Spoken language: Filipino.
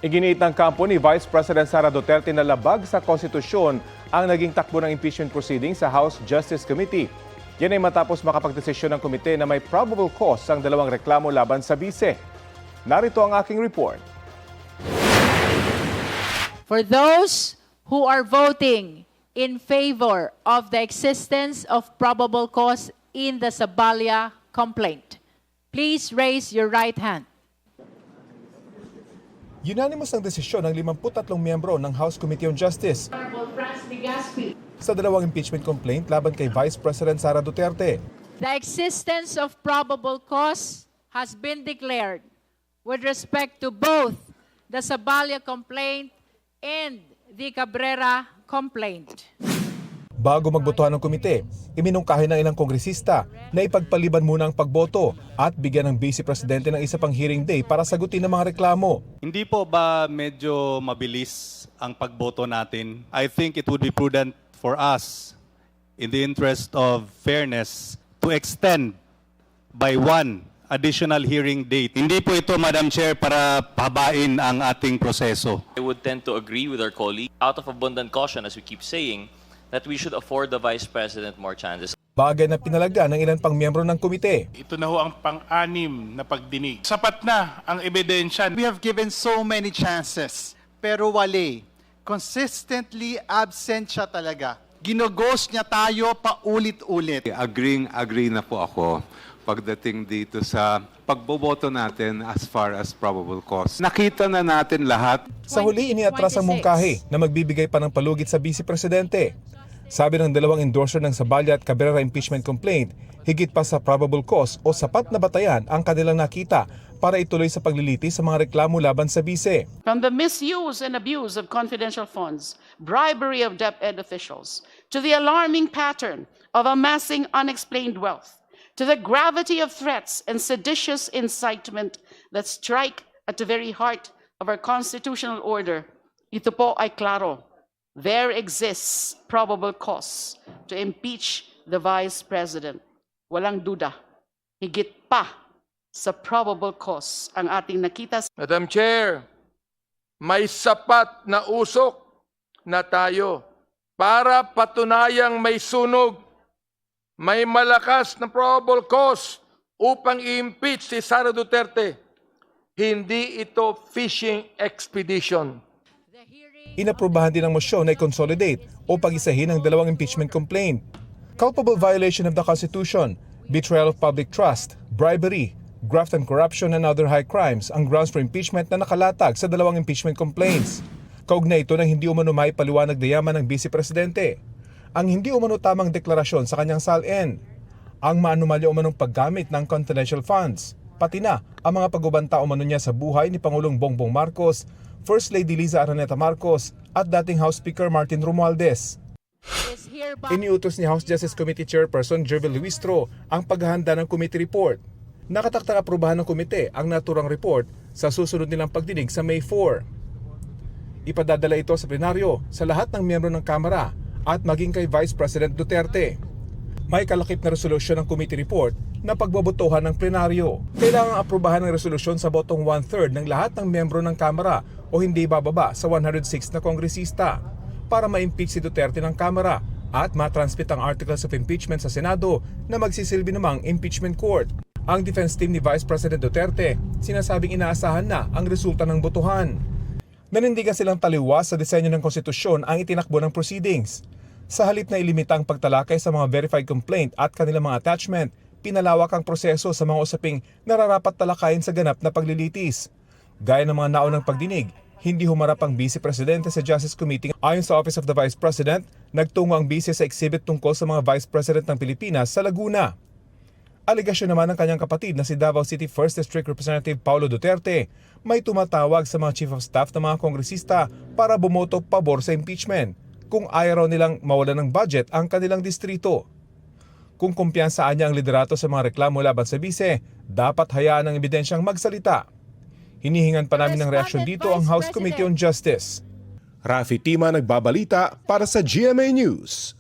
Iginiit ng kampo ni Vice President Sara Duterte na labag sa konstitusyon ang naging takbo ng impeachment proceedings sa House Justice Committee. Yan ay matapos makapagdesisyon ng komite na may probable cause ang dalawang reklamo laban sa bise. Narito ang aking report. For those who are voting in favor of the existence of probable cause in the Zabalia complaint, please raise your right hand. Unanimous ang desisyon ng 53 miyembro ng House Committee on Justice sa dalawang impeachment complaint laban kay Vice President Sara Duterte. The existence of probable cause has been declared with respect to both the Zabalia complaint and the Cabrera complaint. Bago magbotohan ng komite, iminungkahi ng ilang kongresista na ipagpaliban muna ang pagboto at bigyan ng Vice Presidente ng isa pang hearing day para sagutin ang mga reklamo. Hindi po ba medyo mabilis ang pagboto natin? I think it would be prudent for us, in the interest of fairness, to extend by one additional hearing date. Hindi po ito, Madam Chair, para pahabain ang ating proseso. I would tend to agree with our colleague, out of abundant caution, as we keep saying, that we should afford the Vice President more chances. Bagay na pinalaga ng ilan pang miyembro ng komite. Ito na ho ang pang-anim na pagdinig. Sapat na ang ebidensya. We have given so many chances, pero wali. Consistently absent siya talaga. Ginoghost niya tayo paulit-ulit. Agree na po ako pagdating dito sa pagboboto natin as far as probable cause. Nakita na natin lahat. Sa huli, iniatras ang mungkahi na magbibigay pa ng palugit sa Vice Presidente. Sabi ng dalawang endorser ng Zabalia at Cabrera impeachment complaint, higit pa sa probable cause o sapat na batayan ang kanilang nakita para ituloy sa paglilitis sa mga reklamo laban sa bise. From the misuse and abuse of confidential funds, bribery of DepEd officials, to the alarming pattern of amassing unexplained wealth, to the gravity of threats and seditious incitement that strike at the very heart of our constitutional order, ito po ay klaro. There exists probable cause to impeach the Vice President. Walang duda, higit pa sa probable cause ang ating nakita. Madam Chair, may sapat na usok na tayo para patunayang may sunog, may malakas na probable cause upang i-impeach si Sara Duterte. Hindi ito fishing expedition. Inaprubahan din ang mosyon na i-consolidate o pag-isahin ang dalawang impeachment complaint. Culpable violation of the Constitution, betrayal of public trust, bribery, graft and corruption and other high crimes ang grounds for impeachment na nakalatag sa dalawang impeachment complaints. Kaugnay ito ng hindi umano may paliwanag na yaman ng Vice Presidente, ang hindi umano tamang deklarasyon sa kanyang SALN, ang maanumalya umanong paggamit ng confidential funds, pati na ang mga pagbabanta umano niya sa buhay ni Pangulong Bongbong Marcos, First Lady Liza Araneta Marcos at dating House Speaker Martin Romualdez. Iniutos ni House Justice Committee Chairperson Jervil Luistro ang paghahanda ng committee report. Nakatakdang aprubahan ng komite ang naturang report sa susunod nilang pagdinig sa May 4. Ipadadala ito sa plenaryo sa lahat ng miyembro ng Kamara at maging kay Vice President Duterte. May kalakip na resolusyon ng committee report na pagbobotohan ng plenaryo. Kailangang aprubahan ng resolusyon sa botong 1/3 ng lahat ng miyembro ng Kamara o hindi bababa sa 106 na kongresista para ma-impeach si Duterte ng Kamara at matransmit ang articles of impeachment sa Senado na magsisilbi namang impeachment court. Ang defense team ni Vice President Duterte sinasabing inaasahan na ang resulta ng botohan. Nanindigan silang taliwas sa disenyo ng konstitusyon ang itinakbo ng proceedings. Sa halip na ilimita ang pagtalakay sa mga verified complaint at kanilang mga attachment, pinalawak ang proseso sa mga usaping nararapat talakayin sa ganap na paglilitis. Gaya ng mga naunang pagdinig, hindi humarap ang Vice Presidente sa Justice Committee. Ayon sa Office of the Vice President, nagtungo ang Vice sa exhibit tungkol sa mga Vice President ng Pilipinas sa Laguna. Aligasyon naman ng kanyang kapatid na si Davao City 1st District Representative Paulo Duterte, may tumatawag sa mga Chief of Staff ng mga kongresista para bumoto pabor sa impeachment kung ayaw nilang mawalan ng budget ang kanilang distrito. Kung kumpiyansaan niya ang liderato sa mga reklamo laban sa bise, dapat hayaan ang ebidensyang magsalita. Hinihingan pa namin ng reaksyon dito ang House Committee on Justice. Rafi Tima nagbabalita para sa GMA News.